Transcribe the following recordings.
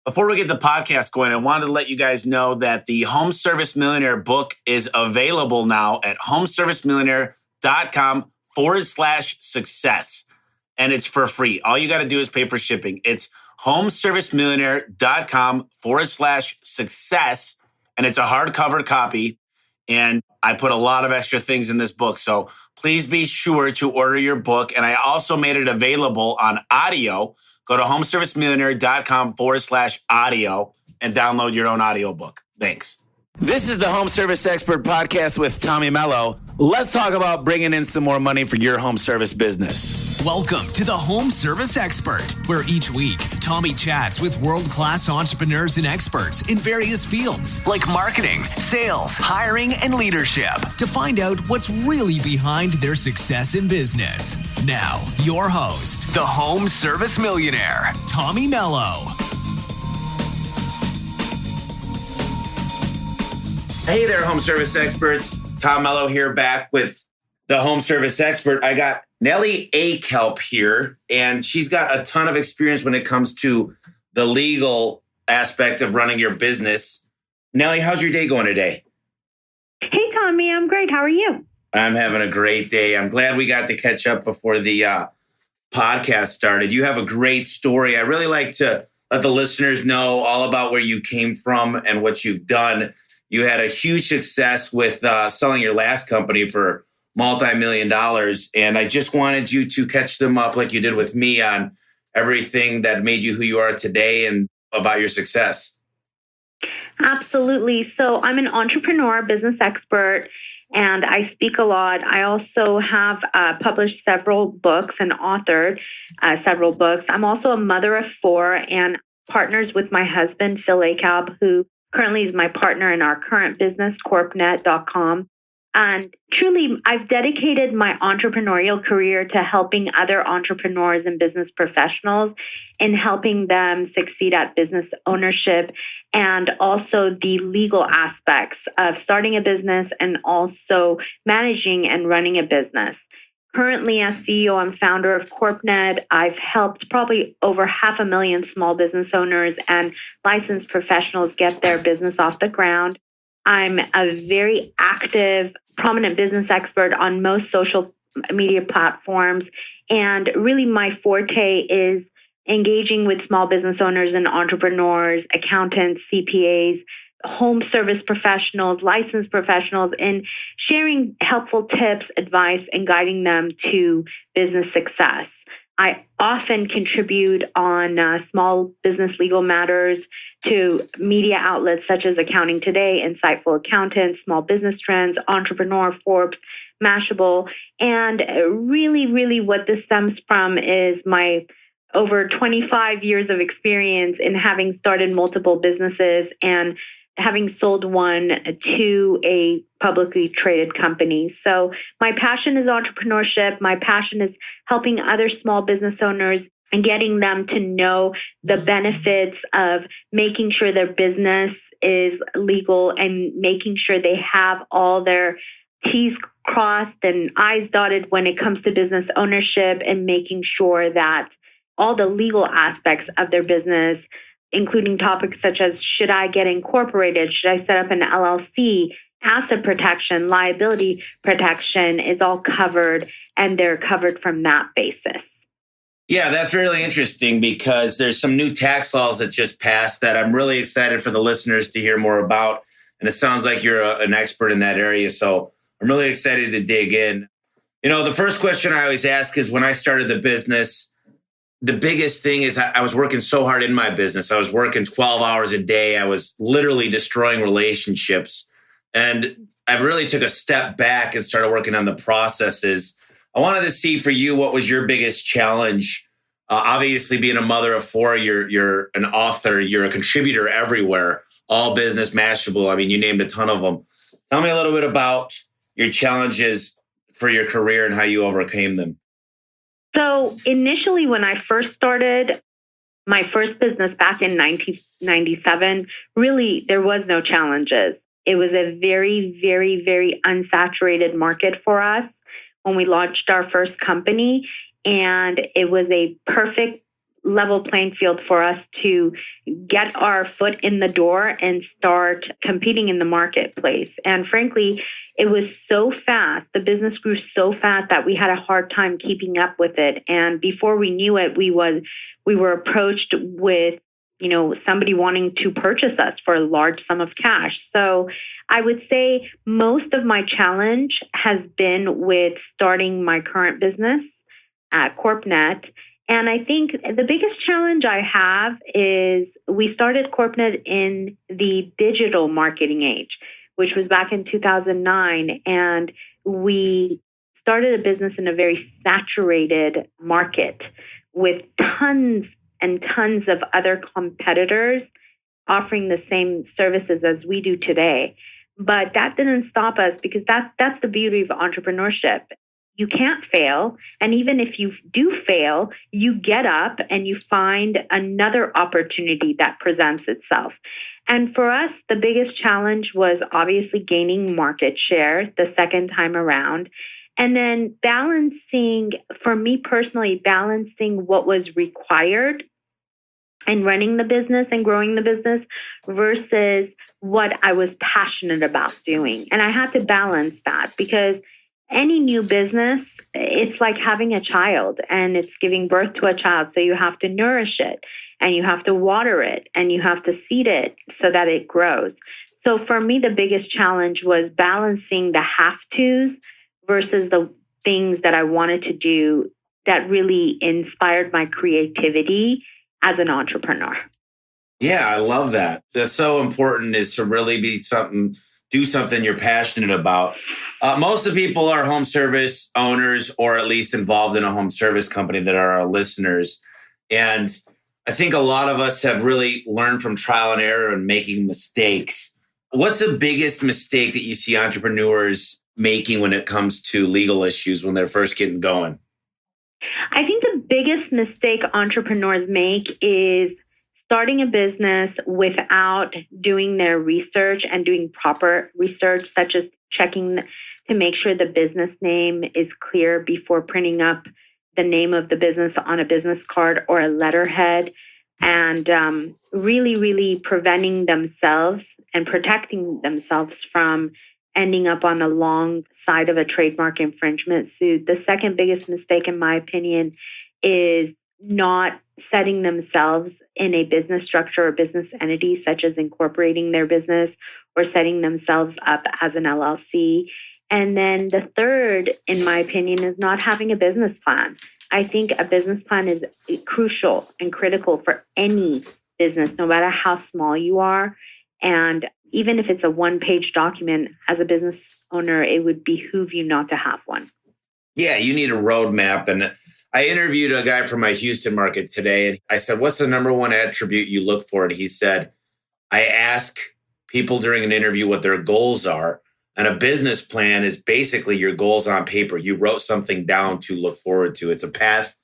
Before we get the podcast going, I wanted to let you guys know that the Home Service Millionaire book is available now at homeservicemillionaire.com/success. And it's for free. All you got to do is pay for shipping. It's homeservicemillionaire.com/success. And it's a hardcover copy. And I put a lot of extra things in this book. So please be sure to order your book. And I also made it available on audio. Go to homeservicemillionaire.com/audio and download your own audiobook. Thanks. This is the Home Service Expert Podcast with Tommy Mello. Let's talk about bringing in some more money for your home service business. Welcome to the Home Service Expert, where each week Tommy chats with world-class entrepreneurs and experts in various fields like marketing, sales, hiring, and leadership to find out what's really behind their success in business. Now, your host, the Home Service Millionaire, Tommy Mello. Hey there, home service experts. Tom Mello here, back with the Home Service Expert. I got Nellie Akalp here, and she's got a ton of experience when it comes to the legal aspect of running your business. Nellie, how's your day going today? Hey, Tommy, I'm great. How are you? I'm having a great day. I'm glad we got to catch up before the podcast started. You have a great story. I really like to let the listeners know all about where you came from and what you've done. You had a huge success with selling your last company for multi-million dollars. And I just wanted you to catch them up like you did with me on everything that made you who you are today and about your success. Absolutely. So I'm an entrepreneur, business expert, and I speak a lot. I also have published several books and authored several books. I'm also a mother of four and partners with my husband, Phil Akalp, who currently is my partner in our current business, CorpNet.com. And truly, I've dedicated my entrepreneurial career to helping other entrepreneurs and business professionals in helping them succeed at business ownership and also the legal aspects of starting a business and also managing and running a business. Currently, as CEO and founder of CorpNet, I've helped probably over 500,000 small business owners and licensed professionals get their business off the ground. I'm a very active, prominent business expert on most social media platforms. And really, my forte is engaging with small business owners and entrepreneurs, accountants, CPAs, home service professionals, licensed professionals, and sharing helpful tips, advice, and guiding them to business success. I often contribute on small business legal matters to media outlets such as Accounting Today, Insightful Accountant, Small Business Trends, Entrepreneur, Forbes, Mashable. And really what this stems from is my over 25 years of experience in having started multiple businesses and having sold one to a publicly traded company. So my passion is entrepreneurship. My passion is helping other small business owners and getting them to know the benefits of making sure their business is legal and making sure they have all their T's crossed and I's dotted when it comes to business ownership and making sure that all the legal aspects of their business, including topics such as, should I get incorporated? Should I set up an LLC? Asset protection, liability protection is all covered, and they're covered from that basis. Yeah, that's really interesting because there's some new tax laws that just passed that I'm really excited for the listeners to hear more about. And it sounds like you're an expert in that area. So I'm really excited to dig in. You know, the first question I always ask is, when I started the business, the biggest thing is I was working so hard in my business. I was working 12 hours a day. I was literally destroying relationships. And I really took a step back and started working on the processes. I wanted to see for you, what was your biggest challenge? Obviously, being a mother of four, you're an author, you're a contributor everywhere, All Business, Mashable. I mean, you named a ton of them. Tell me a little bit about your challenges for your career and how you overcame them. So initially, when I first started my first business back in 1997, really, there was no challenges. It was a very unsaturated market for us when we launched our first company. And it was a perfect level playing field for us to get our foot in the door and start competing in the marketplace. And frankly, it was so fast. The business grew so fast that we had a hard time keeping up with it. And before we knew it, we were approached with somebody wanting to purchase us for a large sum of cash. So I would say most of my challenge has been with starting my current business at CorpNet. And I think the biggest challenge I have is we started CorpNet in the digital marketing age, which was back in 2009. And we started a business in a very saturated market with tons and tons of other competitors offering the same services as we do today. But that didn't stop us because that's the beauty of entrepreneurship. You can't fail. And even if you do fail, you get up and you find another opportunity that presents itself. And for us, the biggest challenge was obviously gaining market share the second time around. And then balancing, for me personally, balancing what was required and running the business and growing the business versus what I was passionate about doing. And I had to balance that because any new business, it's like having a child and it's giving birth to a child. So you have to nourish it and you have to water it and you have to seed it so that it grows. So for me, the biggest challenge was balancing the have-tos versus the things that I wanted to do that really inspired my creativity as an entrepreneur. Yeah, I love that. That's so important, is to really do something you're passionate about. Most of the people are home service owners or at least involved in a home service company that are our listeners. And I think a lot of us have really learned from trial and error and making mistakes. What's the biggest mistake that you see entrepreneurs making when it comes to legal issues when they're first getting going? I think the biggest mistake entrepreneurs make is starting a business without doing their research and doing proper research, such as checking to make sure the business name is clear before printing up the name of the business on a business card or a letterhead, and really, really preventing themselves and protecting themselves from ending up on the long side of a trademark infringement suit. The second biggest mistake, in my opinion, is not setting themselves in a business structure or business entity, such as incorporating their business or setting themselves up as an LLC. And then the third, in my opinion, is not having a business plan. I think a business plan is crucial and critical for any business, no matter how small you are. And even if it's a one-page document, as a business owner, it would behoove you not to have one. Yeah, you need a roadmap. And I interviewed a guy from my Houston market today, and I said, what's the number one attribute you look for? And he said, I ask people during an interview what their goals are. And a business plan is basically your goals on paper. You wrote something down to look forward to. It's a path,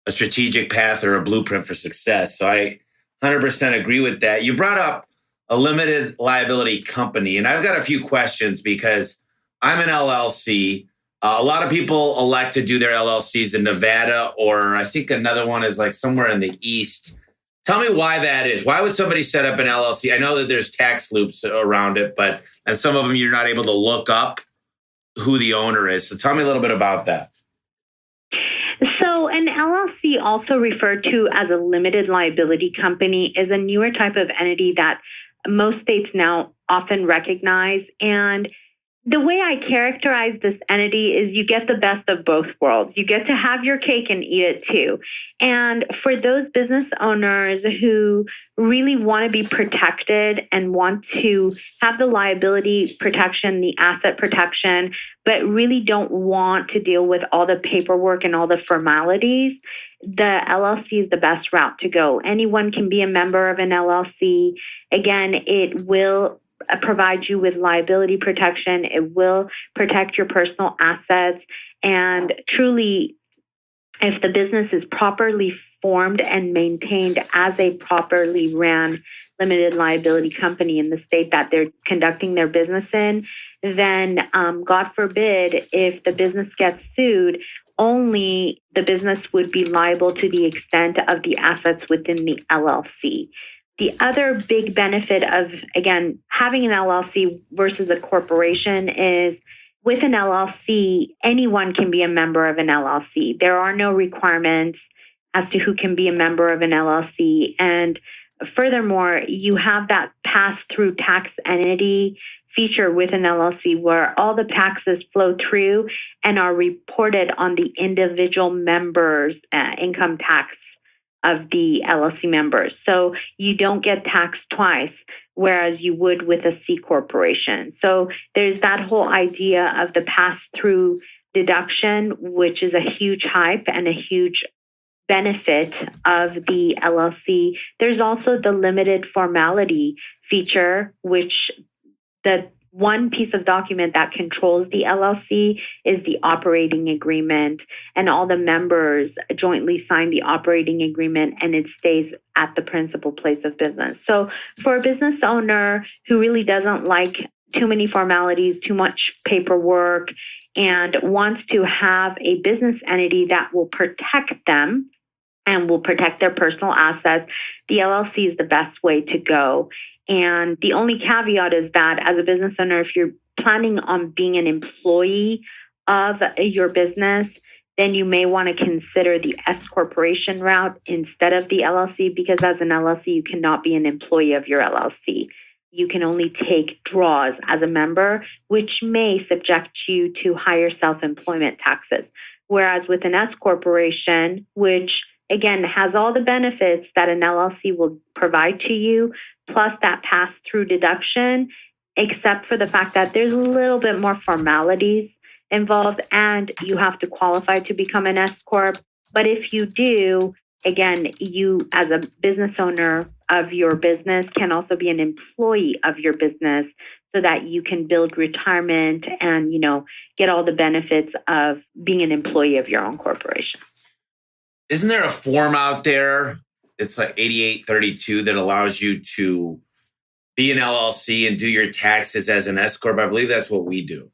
a strategic path, or a blueprint for success. So I 100% agree with that. You brought up a limited liability company, and I've got a few questions because I'm an LLC. A lot of people elect to do their LLCs in Nevada, or I think another one is like somewhere in the East. Tell me why that is. Why would somebody set up an LLC? I know that there's tax loops around it, and some of them you're not able to look up who the owner is. So tell me a little bit about that. So an LLC, also referred to as a limited liability company, is a newer type of entity that most states now often recognize. And the way I characterize this entity is you get the best of both worlds. You get to have your cake and eat it too. And for those business owners who really want to be protected and want to have the liability protection, the asset protection, but really don't want to deal with all the paperwork and all the formalities, the LLC is the best route to go. Anyone can be a member of an LLC. Again, it will provide you with liability protection. It will protect your personal assets. And truly, if the business is properly formed and maintained as a properly ran limited liability company in the state that they're conducting their business in, then God forbid, if the business gets sued, only the business would be liable to the extent of the assets within the LLC. The other big benefit of, again, having an LLC versus a corporation is with an LLC, anyone can be a member of an LLC. There are no requirements as to who can be a member of an LLC. And furthermore, you have that pass-through tax entity feature with an LLC where all the taxes flow through and are reported on the individual members' income tax of the LLC members. So you don't get taxed twice, whereas you would with a C corporation. So there's that whole idea of the pass-through deduction, which is a huge hype and a huge benefit of the LLC. There's also the limited formality feature, which the one piece of document that controls the LLC is the operating agreement, and all the members jointly sign the operating agreement and it stays at the principal place of business. So for a business owner who really doesn't like too many formalities, too much paperwork, and wants to have a business entity that will protect them and will protect their personal assets, the LLC is the best way to go. And the only caveat is that as a business owner, if you're planning on being an employee of your business, then you may want to consider the S corporation route instead of the LLC, because as an LLC, you cannot be an employee of your LLC. You can only take draws as a member, which may subject you to higher self-employment taxes. Whereas with an S corporation, which again has all the benefits that an LLC will provide to you, plus that pass-through deduction, except for the fact that there's a little bit more formalities involved and you have to qualify to become an S Corp. But if you do, again, you as a business owner of your business can also be an employee of your business so that you can build retirement and, get all the benefits of being an employee of your own corporation. Isn't there a form out there? It's like 8832 that allows you to be an LLC and do your taxes as an S Corp. I believe that's what we do.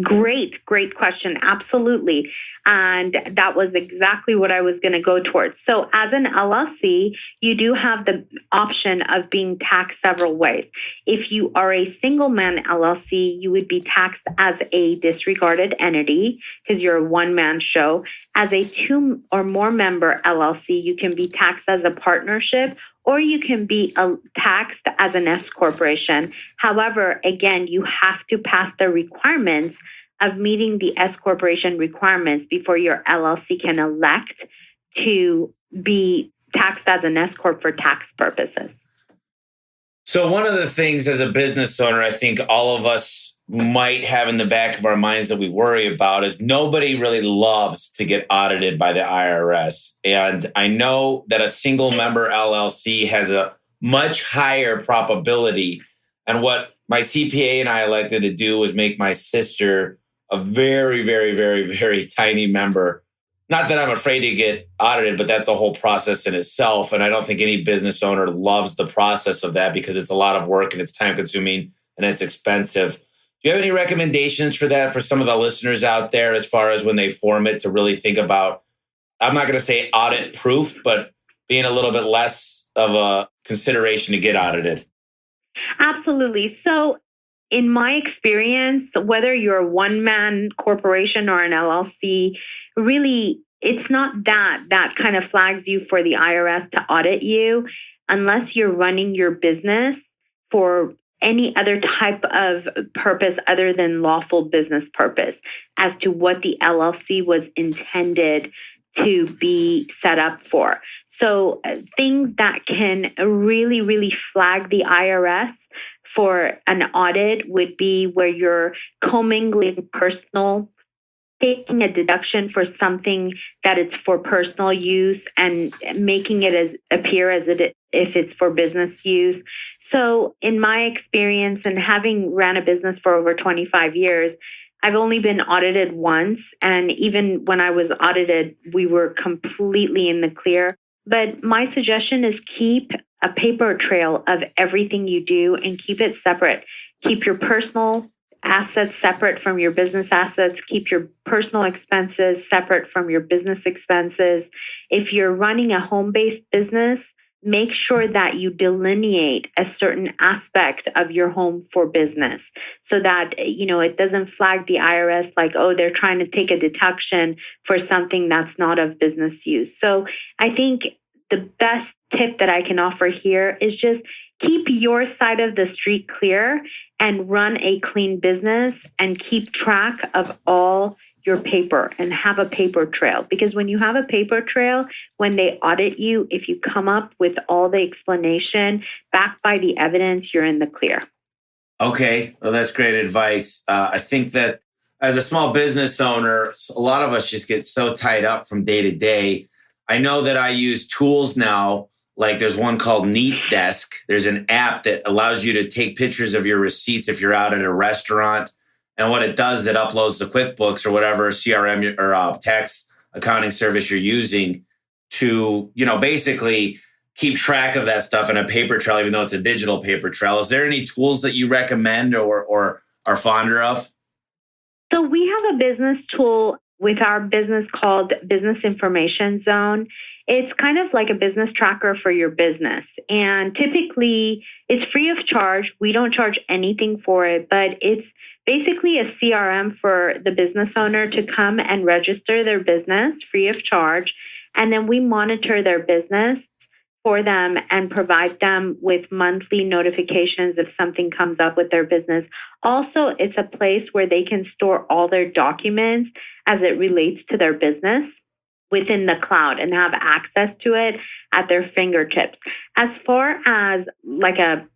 Great question. Absolutely. And that was exactly what I was going to go towards. So as an LLC, you do have the option of being taxed several ways. If you are a single man LLC, you would be taxed as a disregarded entity because you're a one-man show. As a 2 or more member LLC, you can be taxed as a partnership, or you can be taxed as an S corporation. However, again, you have to pass the requirements of meeting the S corporation requirements before your LLC can elect to be taxed as an S corp for tax purposes. So one of the things as a business owner, I think all of us might have in the back of our minds that we worry about is nobody really loves to get audited by the IRS. And I know that a single member LLC has a much higher probability. And what my CPA and I elected to do was make my sister a very, very, very, very tiny member. Not that I'm afraid to get audited, but that's the whole process in itself. And I don't think any business owner loves the process of that because it's a lot of work and it's time consuming and it's expensive. Do you have any recommendations for that for some of the listeners out there as far as when they form it to really think about, I'm not going to say audit proof, but being a little bit less of a consideration to get audited? Absolutely. So in my experience, whether you're a one-man corporation or an LLC, really, it's not that kind of flags you for the IRS to audit you unless you're running your business for any other type of purpose other than lawful business purpose as to what the LLC was intended to be set up for. So things that can really, really flag the IRS for an audit would be where you're commingling personal, taking a deduction for something that it's for personal use and making it appear as if it's for business use. So in my experience and having ran a business for over 25 years, I've only been audited once. And even when I was audited, we were completely in the clear. But my suggestion is keep a paper trail of everything you do and keep it separate. Keep your personal assets separate from your business assets. Keep your personal expenses separate from your business expenses. If you're running a home-based business, make sure that you delineate a certain aspect of your home for business so that, it doesn't flag the IRS like, oh, they're trying to take a deduction for something that's not of business use. So I think the best tip that I can offer here is just keep your side of the street clear and run a clean business and keep track of all your paper and have a paper trail. Because when you have a paper trail, when they audit you, if you come up with all the explanation backed by the evidence, you're in the clear. Okay, well, that's great advice. I think that as a small business owner, a lot of us just get so tied up from day to day. I know that I use tools now, like there's one called Neat Desk. There's an app that allows you to take pictures of your receipts if you're out at a restaurant. And what it does, it uploads to QuickBooks or whatever CRM or tax accounting service you're using to, basically keep track of that stuff in a paper trail, even though it's a digital paper trail. Is there any tools that you recommend or are fonder of? So we have a business tool with our business called Business Information Zone. It's kind of like a business tracker for your business. And typically it's free of charge. We don't charge anything for it, but it's basically a CRM for the business owner to come and register their business free of charge. And then we monitor their business for them and provide them with monthly notifications if something comes up with their business. Also, it's a place where they can store all their documents as it relates to their business within the cloud and have access to it at their fingertips. As far as like a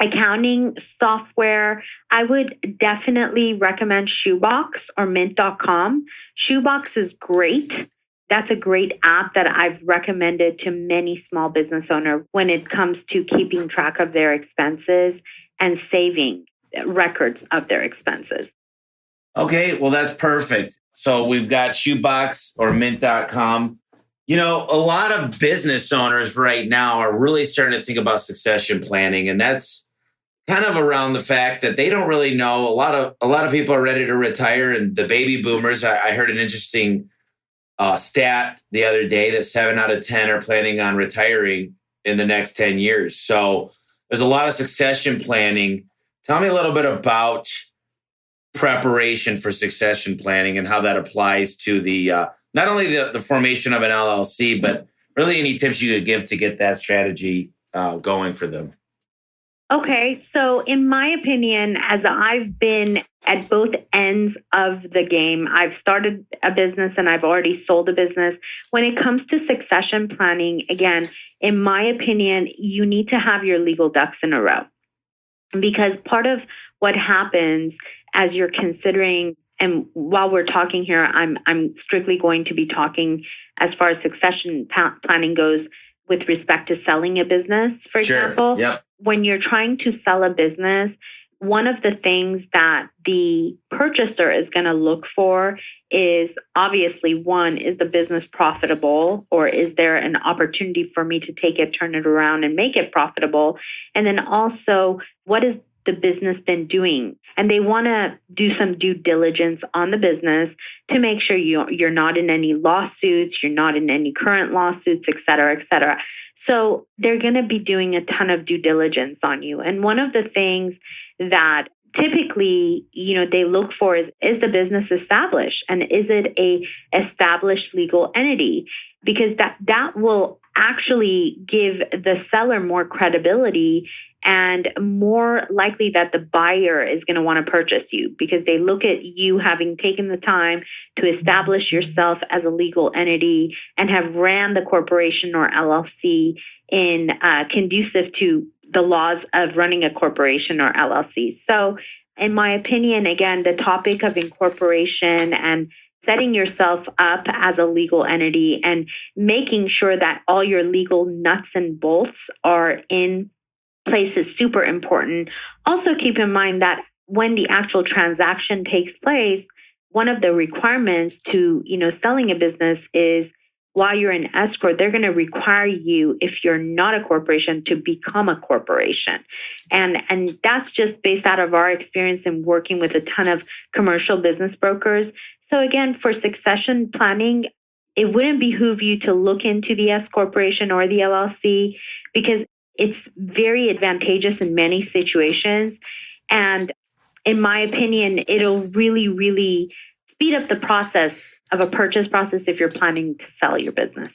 accounting software, I would definitely recommend Shoebox or Mint.com. Shoebox is great. That's a great app that I've recommended to many small business owners when it comes to keeping track of their expenses and saving records of their expenses. Okay, well, that's perfect. So we've got Shoebox or Mint.com. A lot of business owners right now are really starting to think about succession planning, and that's kind of around the fact that they don't really know. A lot of people are ready to retire, and the baby boomers. I heard an interesting stat the other day that 7 out of 10 are planning on retiring in the next 10 years. So there's a lot of succession planning. Tell me a little bit about preparation for succession planning and how that applies to the not only the formation of an LLC, but really any tips you could give to get that strategy going for them. Okay, so in my opinion, as I've been at both ends of the game, I've started a business and I've already sold a business. When it comes to succession planning, again, in my opinion, you need to have your legal ducks in a row. Because part of what happens as you're considering, and while we're talking here, I'm strictly going to be talking as far as succession planning goes with respect to selling a business, for example. Yep. When you're trying to sell a business, one of the things that the purchaser is going to look for is obviously, one, is the business profitable, or is there an opportunity for me to take it, turn it around and make it profitable? And then also, what has the business been doing? And they want to do some due diligence on the business to make sure you're not in any lawsuits, you're not in any current lawsuits, et cetera, et cetera. So they're going to be doing a ton of due diligence on you. And one of the things that typically, they look for is the business established, and is it a established legal entity? Because that will actually give the seller more credibility and more likely that the buyer is going to want to purchase you, because they look at you having taken the time to establish yourself as a legal entity and have ran the corporation or LLC in conducive to the laws of running a corporation or LLC. So in my opinion, again, the topic of incorporation and setting yourself up as a legal entity and making sure that all your legal nuts and bolts are in place is super important. Also keep in mind that when the actual transaction takes place, one of the requirements to, selling a business is while you're in escrow, they're going to require you, if you're not a corporation, to become a corporation. And that's just based out of our experience in working with a ton of commercial business brokers. So again, for succession planning, it wouldn't behoove you to look into the S corporation or the LLC because it's very advantageous in many situations. And in my opinion, it'll really, really speed up the process of a purchase process if you're planning to sell your business.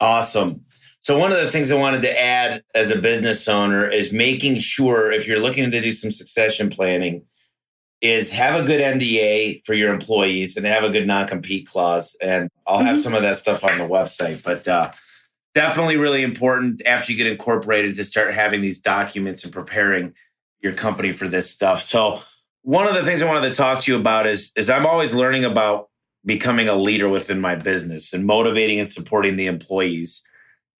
Awesome. So one of the things I wanted to add as a business owner is making sure if you're looking to do some succession planning is have a good NDA for your employees and have a good non-compete clause. And I'll have some of that stuff on the website, but definitely really important after you get incorporated to start having these documents and preparing your company for this stuff. So one of the things I wanted to talk to you about is I'm always learning about becoming a leader within my business and motivating and supporting the employees.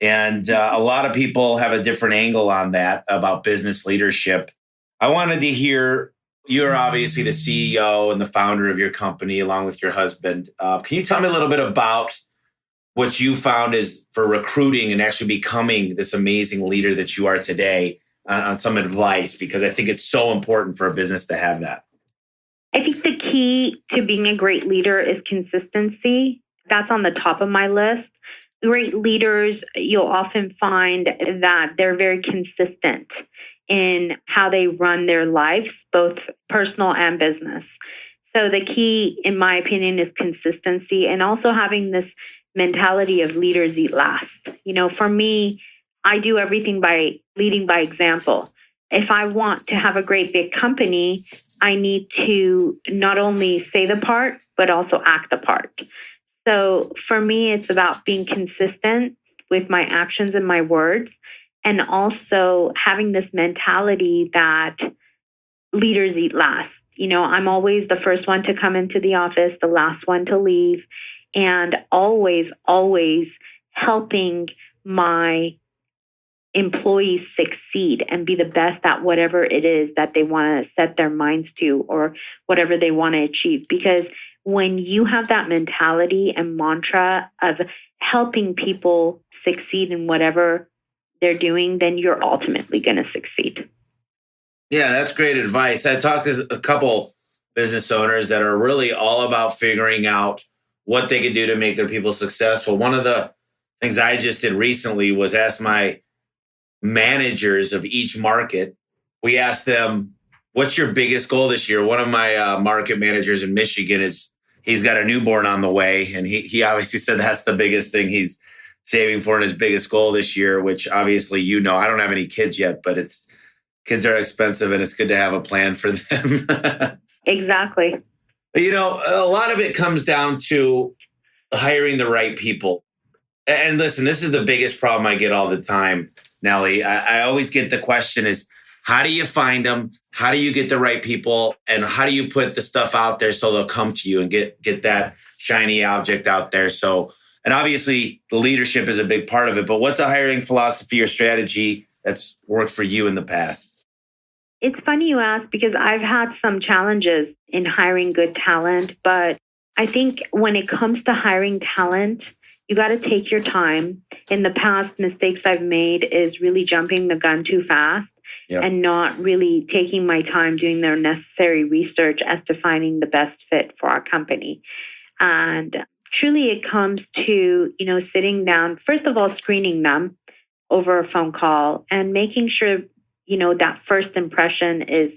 And a lot of people have a different angle on that about business leadership. I wanted to hear, you're obviously the CEO and the founder of your company along with your husband. Can you tell me a little bit about what you found is for recruiting and actually becoming this amazing leader that you are today on some advice? Because I think it's so important for a business to have that. I think the key to being a great leader is consistency. That's on the top of my list. Great leaders, you'll often find that they're very consistent in how they run their lives, both personal and business. So the key, in my opinion, is consistency and also having this mentality of leaders eat last. For me, I do everything by leading by example. If I want to have a great big company, I need to not only say the part, but also act the part. So for me, it's about being consistent with my actions and my words, and also having this mentality that leaders eat last. I'm always the first one to come into the office, the last one to leave, and always, always helping my employees succeed and be the best at whatever it is that they want to set their minds to or whatever they want to achieve. Because when you have that mentality and mantra of helping people succeed in whatever they're doing, then you're ultimately going to succeed. Yeah, that's great advice. I talked to a couple business owners that are really all about figuring out what they can do to make their people successful. One of the things I just did recently was ask my managers of each market. We asked them, what's your biggest goal this year? One of my market managers in Michigan he's got a newborn on the way. And he obviously said that's the biggest thing he's saving for and his biggest goal this year, which obviously, I don't have any kids yet, but kids are expensive and it's good to have a plan for them. Exactly. A lot of it comes down to hiring the right people. And listen, this is the biggest problem I get all the time, Nellie. I always get the question is, how do you find them? How do you get the right people? And how do you put the stuff out there so they'll come to you and get that shiny object out there? So, and obviously the leadership is a big part of it, but what's a hiring philosophy or strategy that's worked for you in the past? It's funny you ask because I've had some challenges in hiring good talent, but I think when it comes to hiring talent, you got to take your time. In the past, mistakes I've made is really jumping the gun too fast and not really taking my time doing their necessary research as to finding the best fit for our company. And truly it comes to, sitting down, first of all, screening them over a phone call and making sure, that first impression is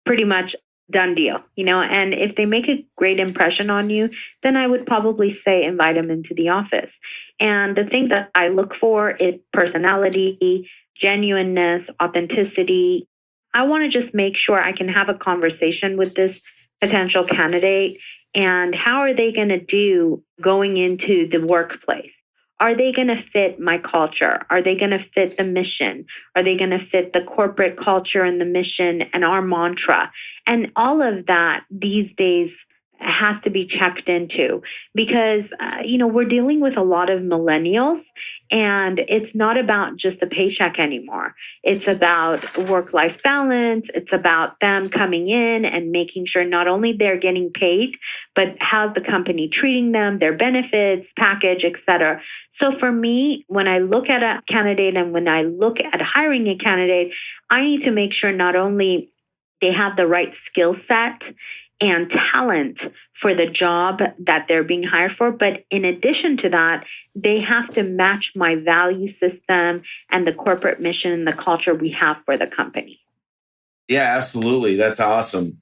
pretty much done deal, and if they make a great impression on you, then I would probably say invite them into the office. And the thing that I look for is personality, genuineness, authenticity. I want to just make sure I can have a conversation with this potential candidate and how are they going to do going into the workplace? Are they going to fit my culture? Are they going to fit the mission? Are they going to fit the corporate culture and the mission and our mantra? And all of that these days, has to be checked into because, we're dealing with a lot of millennials and it's not about just a paycheck anymore. It's about work-life balance. It's about them coming in and making sure not only they're getting paid, but how's the company treating them, their benefits, package, et cetera. So for me, when I look at a candidate and when I look at hiring a candidate, I need to make sure not only they have the right skill set and talent for the job that they're being hired for. But in addition to that, they have to match my value system and the corporate mission and the culture we have for the company. Yeah, absolutely. That's awesome.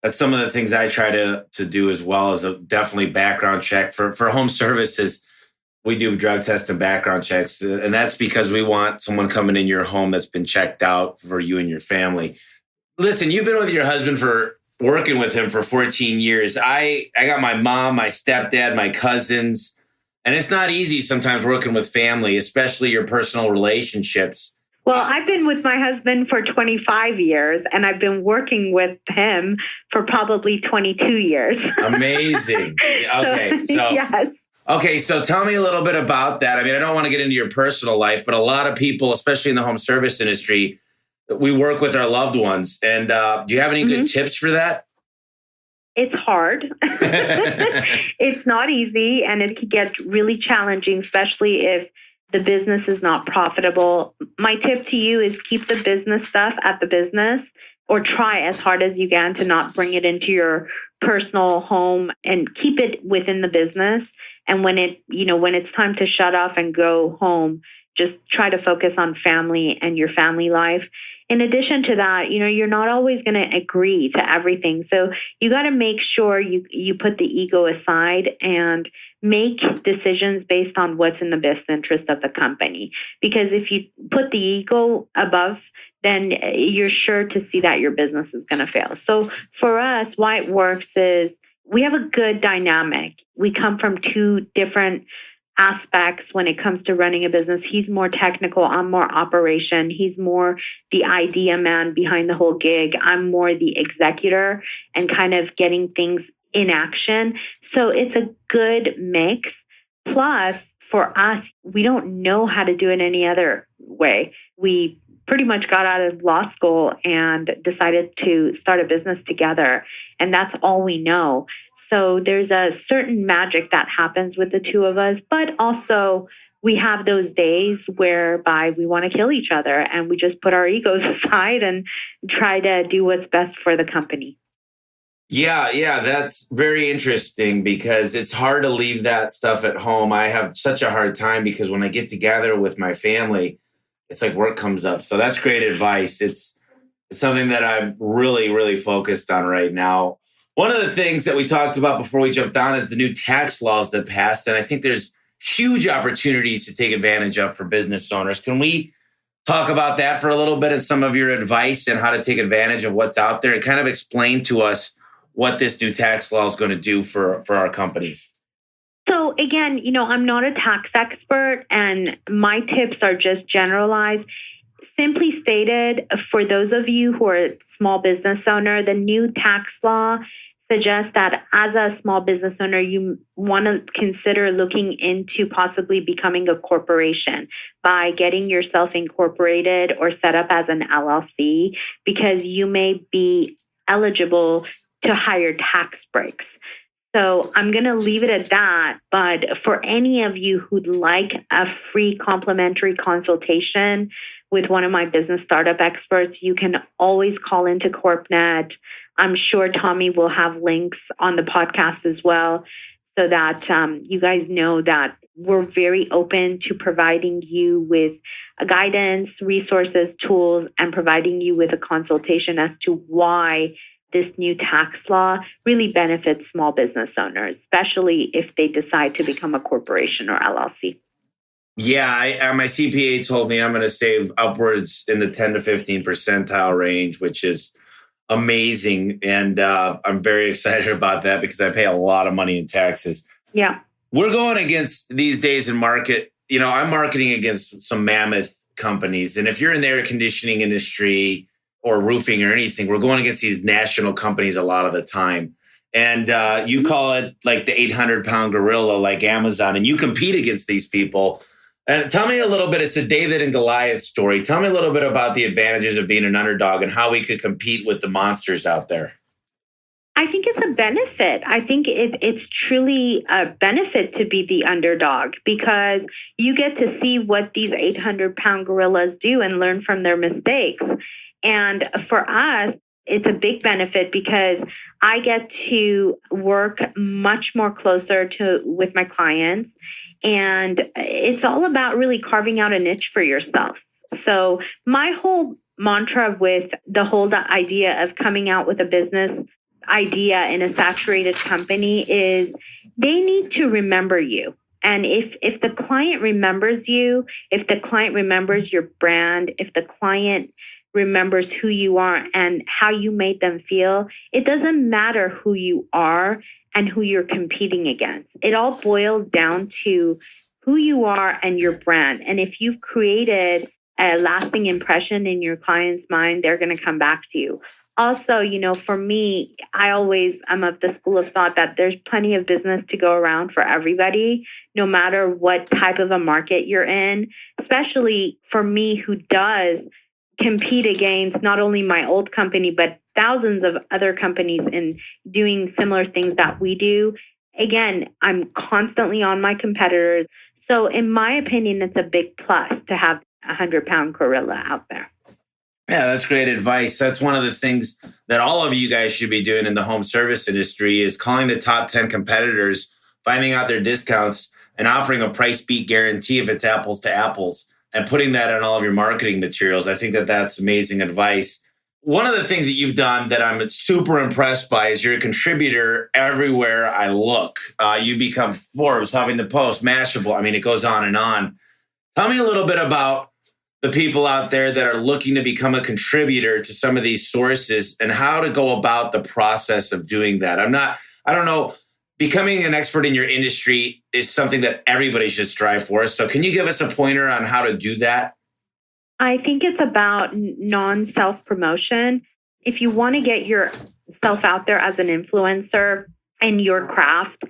That's some of the things I try to do as well as a definitely background check for home services. We do drug test and background checks. And that's because we want someone coming in your home that's been checked out for you and your family. Listen, you've been with your husband working with him for 14 years. I got my mom, my stepdad, my cousins, and it's not easy sometimes working with family, especially your personal relationships. Well, I've been with my husband for 25 years, and I've been working with him for probably 22 years. Amazing. Okay, yes. Okay, so tell me a little bit about that. I mean, I don't want to get into your personal life, but a lot of people, especially in the home service industry, we work with our loved ones. And do you have any good tips for that? It's hard. It's not easy, and it can get really challenging, especially if the business is not profitable. My tip to you is keep the business stuff at the business, or try as hard as you can to not bring it into your personal home and keep it within the business. And when it's time to shut off and go home, just try to focus on family and your family life. In addition to that, you're not always going to agree to everything. So you got to make sure you put the ego aside and make decisions based on what's in the best interest of the company. Because if you put the ego above, then you're sure to see that your business is going to fail. So for us, why it works is we have a good dynamic. We come from two different aspects when it comes to running a business. He's more technical. I'm more operation. He's more the idea man behind the whole gig. I'm more the executor and kind of getting things in action. So it's a good mix. Plus, for us, we don't know how to do it any other way. We pretty much got out of law school and decided to start a business together. And that's all we know. So there's a certain magic that happens with the two of us, but also we have those days whereby we want to kill each other and we just put our egos aside and try to do what's best for the company. Yeah, that's very interesting because it's hard to leave that stuff at home. I have such a hard time because when I get together with my family, it's like work comes up. So that's great advice. It's something that I'm really, really focused on right now. One of the things that we talked about before we jumped on is the new tax laws that passed. And I think there's huge opportunities to take advantage of for business owners. Can we talk about that for a little bit and some of your advice and how to take advantage of what's out there and kind of explain to us what this new tax law is going to do for our companies? So again, I'm not a tax expert and my tips are just generalized. Simply stated, for those of you who are small business owner, the new tax law suggests that as a small business owner, you want to consider looking into possibly becoming a corporation by getting yourself incorporated or set up as an LLC because you may be eligible to higher tax breaks. So I'm going to leave it at that. But for any of you who'd like a free complimentary consultation with one of my business startup experts, you can always call into CorpNet. I'm sure Tommy will have links on the podcast as well so that you guys know that we're very open to providing you with guidance, resources, tools, and providing you with a consultation as to why this new tax law really benefits small business owners, especially if they decide to become a corporation or LLC. Yeah, my CPA told me I'm going to save upwards in the 10 to 15 percentile range, which is amazing. And I'm very excited about that because I pay a lot of money in taxes. Yeah. We're going against these days in market. I'm marketing against some mammoth companies. And if you're in the air conditioning industry or roofing or anything, we're going against these national companies a lot of the time. And you call it like the 800-pound gorilla, like Amazon, and you compete against these people. And tell me a little bit, it's the David and Goliath story. Tell me a little bit about the advantages of being an underdog and how we could compete with the monsters out there. I think it's a benefit. I think it's truly a benefit to be the underdog because you get to see what these 800-pound gorillas do and learn from their mistakes. And for us, it's a big benefit because I get to work much more closer with my clients. And it's all about really carving out a niche for yourself. So my whole mantra with the whole idea of coming out with a business idea in a saturated company is they need to remember you. And if the client remembers you, if the client remembers your brand, if the client remembers who you are and how you made them feel, it doesn't matter who you are and who you're competing against. It all boils down to who you are and your brand. And if you've created a lasting impression in your client's mind, they're going to come back to you. Also, for me, I'm of the school of thought that there's plenty of business to go around for everybody, no matter what type of a market you're in, especially for me who does compete against not only my old company, but thousands of other companies in doing similar things that we do. Again, I'm constantly on my competitors. So in my opinion, it's a big plus to have a 100-pound gorilla out there. Yeah, that's great advice. That's one of the things that all of you guys should be doing in the home service industry is calling the top 10 competitors, finding out their discounts, and offering a price beat guarantee if it's apples to apples, and putting that on all of your marketing materials. I think that that's amazing advice. One of the things that you've done that I'm super impressed by is you're a contributor everywhere I look. You become Forbes, Huffington Post, Mashable. I mean, it goes on and on. Tell me a little bit about the people out there that are looking to become a contributor to some of these sources and how to go about the process of doing that. I don't know, becoming an expert in your industry is something that everybody should strive for. So can you give us a pointer on how to do that? I think it's about non-self-promotion. If you want to get yourself out there as an influencer in your craft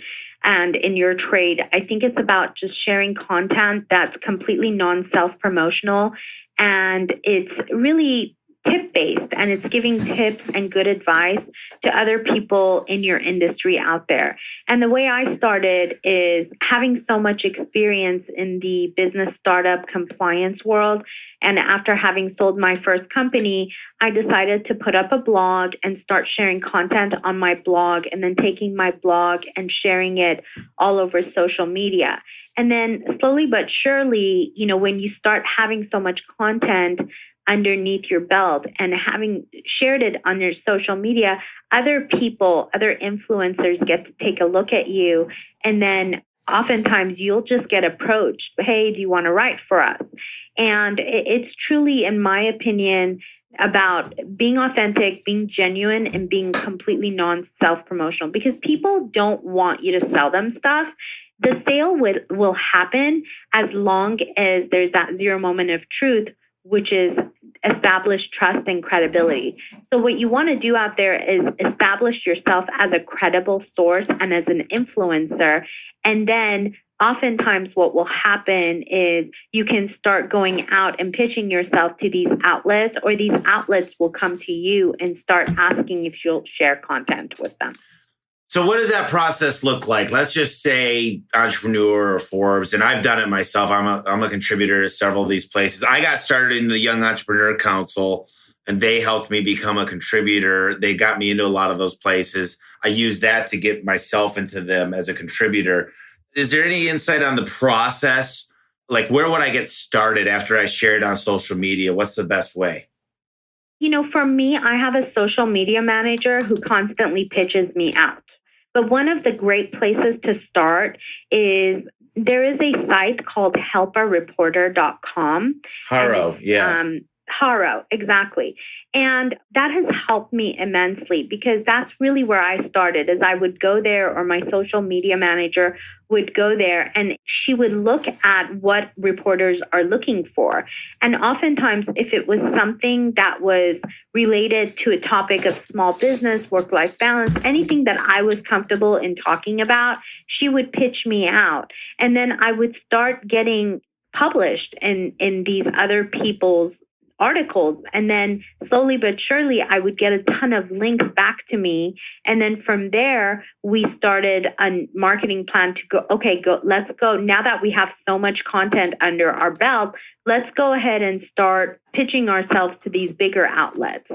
and in your trade, I think it's about just sharing content that's completely non-self-promotional, and it's really tip-based, and it's giving tips and good advice to other people in your industry out there. And the way I started is having so much experience in the business startup compliance world. And after having sold my first company, I decided to put up a blog and start sharing content on my blog, and then taking my blog and sharing it all over social media. And then slowly but surely, when you start having so much content underneath your belt and having shared it on your social media, other people, other influencers get to take a look at you. And then oftentimes you'll just get approached. Hey, do you want to write for us? And it's truly, in my opinion, about being authentic, being genuine, and being completely non-self-promotional, because people don't want you to sell them stuff. The sale will happen as long as there's that zero moment of truth, which is establish trust and credibility. So what you want to do out there is establish yourself as a credible source and as an influencer. And then oftentimes what will happen is you can start going out and pitching yourself to these outlets, or these outlets will come to you and start asking if you'll share content with them. So what does that process look like? Let's just say Entrepreneur or Forbes, and I've done it myself. I'm a contributor to several of these places. I got started in the Young Entrepreneur Council, and they helped me become a contributor. They got me into a lot of those places. I used that to get myself into them as a contributor. Is there any insight on the process? Like, where would I get started after I share it on social media? What's the best way? For me, I have a social media manager who constantly pitches me out. But one of the great places to start is there is a site called helpareporter.com. Haro, yeah. Haro, exactly. And that has helped me immensely because that's really where I started. Is I would go there, or my social media manager would go there, and she would look at what reporters are looking for. And oftentimes, if it was something that was related to a topic of small business, work-life balance, anything that I was comfortable in talking about, she would pitch me out. And then I would start getting published in these other people's articles. And then slowly but surely, I would get a ton of links back to me. And then from there, we started a marketing plan to go, okay, let's go. Now that we have so much content under our belt, let's go ahead and start pitching ourselves to these bigger outlets.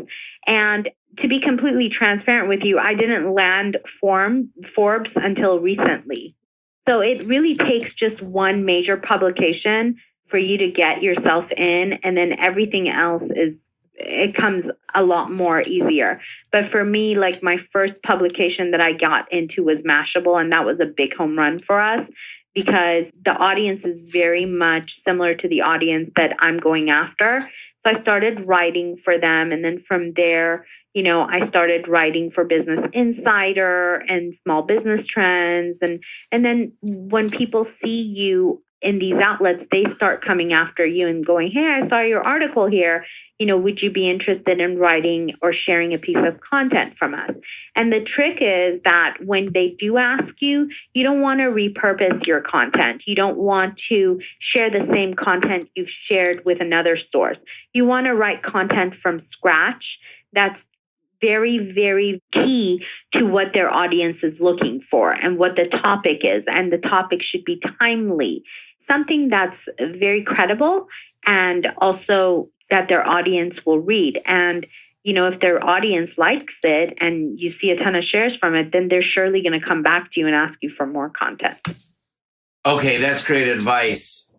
And to be completely transparent with you, I didn't land Forbes until recently. So it really takes just one major publication for you to get yourself in, and then everything else it comes a lot more easier. But for me, like my first publication that I got into was Mashable, and that was a big home run for us because the audience is very much similar to the audience that I'm going after. So I started writing for them, and then from there, I started writing for Business Insider and Small Business Trends, and then when people see you in these outlets, they start coming after you and going, hey, I saw your article here. Would you be interested in writing or sharing a piece of content from us? And the trick is that when they do ask you, you don't want to repurpose your content. You don't want to share the same content you've shared with another source. You want to write content from scratch that's very, very key to what their audience is looking for and what the topic is. And the topic should be timely, something that's very credible and also that their audience will read. And, if their audience likes it and you see a ton of shares from it, then they're surely going to come back to you and ask you for more content. Okay, that's great advice.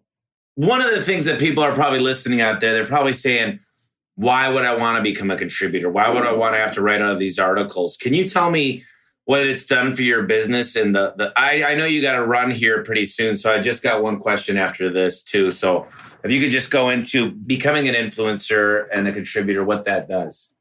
One of the things that people are probably listening out there, they're probably saying, why would I want to become a contributor? Why would I want to have to write out these articles? Can you tell me what it's done for your business? And I know you got to run here pretty soon, so I just got one question after this too. So if you could just go into becoming an influencer and a contributor, what that does.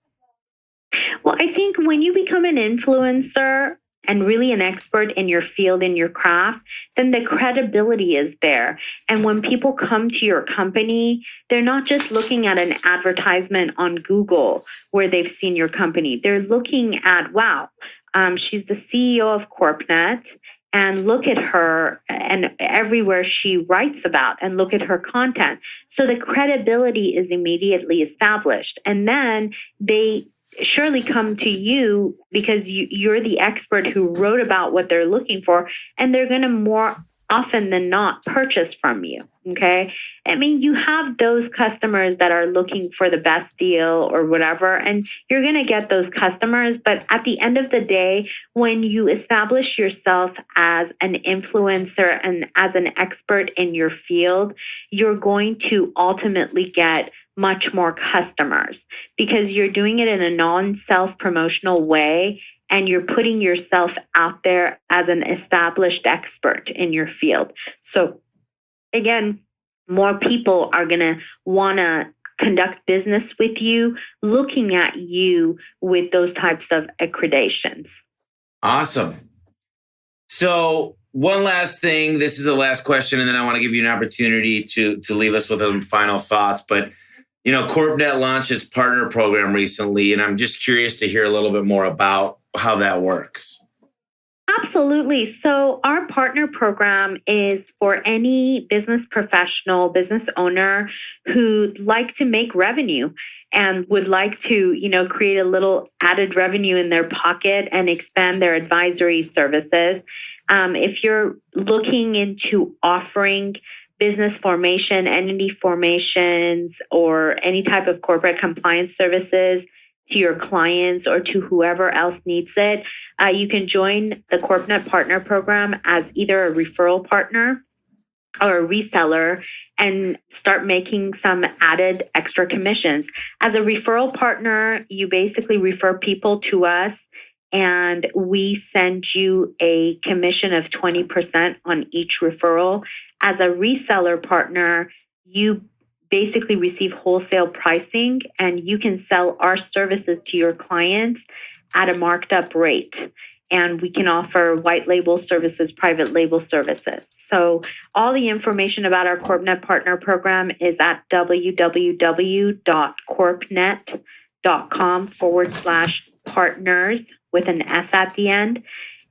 Well, I think when you become an influencer and really an expert in your field, in your craft, then the credibility is there. And when people come to your company, they're not just looking at an advertisement on Google where they've seen your company. They're looking at, wow, she's the CEO of CorpNet, and look at her and everywhere she writes about, and look at her content. So the credibility is immediately established. And then they surely come to you because you're the expert who wrote about what they're looking for, and they're going to more often than not purchase from you. Okay. I mean, you have those customers that are looking for the best deal or whatever, and you're going to get those customers. But at the end of the day, when you establish yourself as an influencer and as an expert in your field, you're going to ultimately get much more customers because you're doing it in a non-self-promotional way, and you're putting yourself out there as an established expert in your field. So again, more people are going to want to conduct business with you, looking at you with those types of accreditations. Awesome. So one last thing, this is the last question, and then I want to give you an opportunity to leave us with some final thoughts. But, CorpNet launched its partner program recently, and I'm just curious to hear a little bit more about how that works. Absolutely. So our partner program is for any business professional, business owner who'd like to make revenue and would like to, create a little added revenue in their pocket and expand their advisory services. If you're looking into offering business formation, entity formations, or any type of corporate compliance services to your clients or to whoever else needs it, you can join the CorpNet Partner Program as either a referral partner or a reseller and start making some added extra commissions. As a referral partner, you basically refer people to us, and we send you a commission of 20% on each referral. As a reseller partner, you basically receive wholesale pricing, and you can sell our services to your clients at a marked up rate. And we can offer white label services, private label services. So all the information about our CorpNet Partner Program is at www.corpnet.com/partners with an S at the end.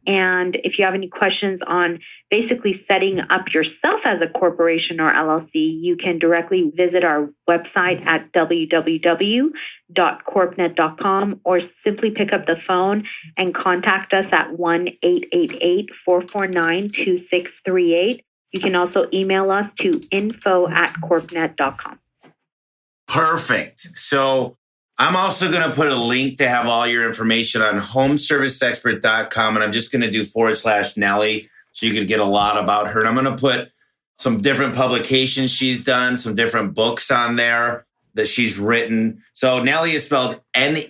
And if you have any questions on basically setting up yourself as a corporation or LLC, you can directly visit our website at www.corpnet.com or simply pick up the phone and contact us at 1-888-449-2638. You can also email us to info@corpnet.com. Perfect. So I'm also going to put a link to have all your information on homeserviceexpert.com. And I'm just going to do /Nellie so you can get a lot about her. And I'm going to put some different publications she's done, some different books on there that she's written. So Nellie is spelled Nellie.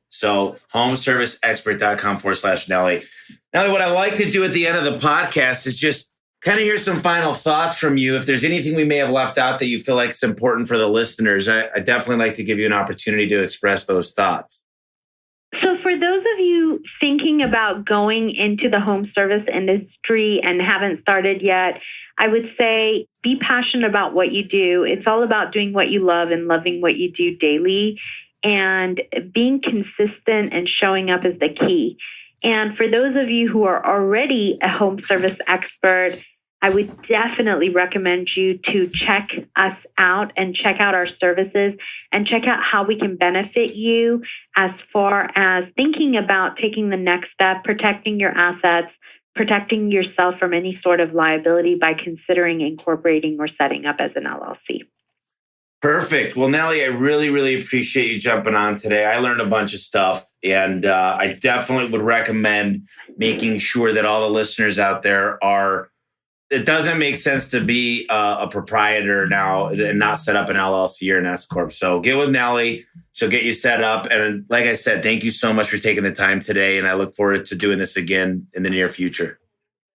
So homeserviceexpert.com /Nellie. Nellie, what I like to do at the end of the podcast is just kind of hear some final thoughts from you. If there's anything we may have left out that you feel like it's important for the listeners, I definitely like to give you an opportunity to express those thoughts. So for those of you thinking about going into the home service industry and haven't started yet, I would say be passionate about what you do. It's all about doing what you love and loving what you do daily. And being consistent and showing up is the key. And for those of you who are already a home service expert, I would definitely recommend you to check us out and check out our services and check out how we can benefit you as far as thinking about taking the next step, protecting your assets, protecting yourself from any sort of liability by considering incorporating or setting up as an LLC. Perfect. Well, Nellie, I really, really appreciate you jumping on today. I learned a bunch of stuff, and I definitely would recommend making sure that all the listeners out there are. It doesn't make sense to be a proprietor now and not set up an LLC or an S Corp. So get with Nellie. She'll get you set up. And like I said, thank you so much for taking the time today. And I look forward to doing this again in the near future.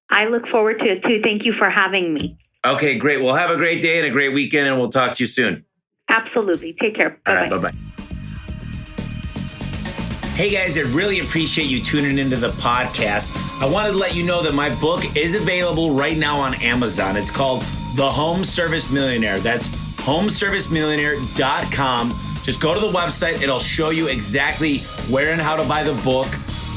I look forward to it too. Thank you for having me. Okay, great. Well, have a great day and a great weekend, and we'll talk to you soon. Absolutely. Take care. Bye-bye. All right, bye-bye. Hey guys, I really appreciate you tuning into the podcast. I wanted to let you know that my book is available right now on Amazon. It's called The Home Service Millionaire. That's homeservicemillionaire.com. Just go to the website. It'll show you exactly where and how to buy the book.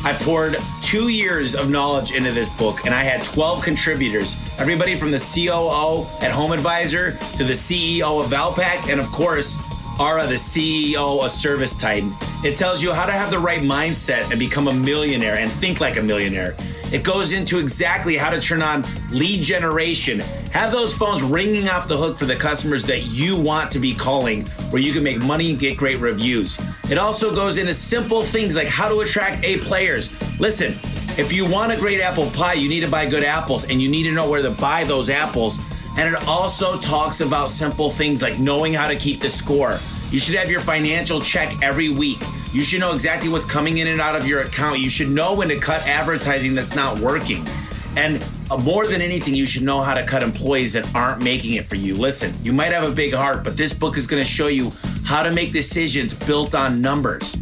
I poured 2 years of knowledge into this book, and I had 12 contributors. Everybody from the COO at Home Advisor to the CEO of Valpak, and of course, Ara, the CEO of Service Titan. It tells you how to have the right mindset and become a millionaire and think like a millionaire. It goes into exactly how to turn on lead generation, have those phones ringing off the hook for the customers that you want to be calling, where you can make money and get great reviews. It also goes into simple things like how to attract A players. Listen, if you want a great apple pie, you need to buy good apples, and you need to know where to buy those apples. And it also talks about simple things like knowing how to keep the score. You should have your financial check every week. You should know exactly what's coming in and out of your account. You should know when to cut advertising that's not working. And more than anything, you should know how to cut employees that aren't making it for you. Listen, you might have a big heart, but this book is going to show you how to make decisions built on numbers.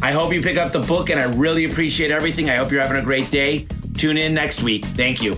I hope you pick up the book, and I really appreciate everything. I hope you're having a great day. Tune in next week. Thank you.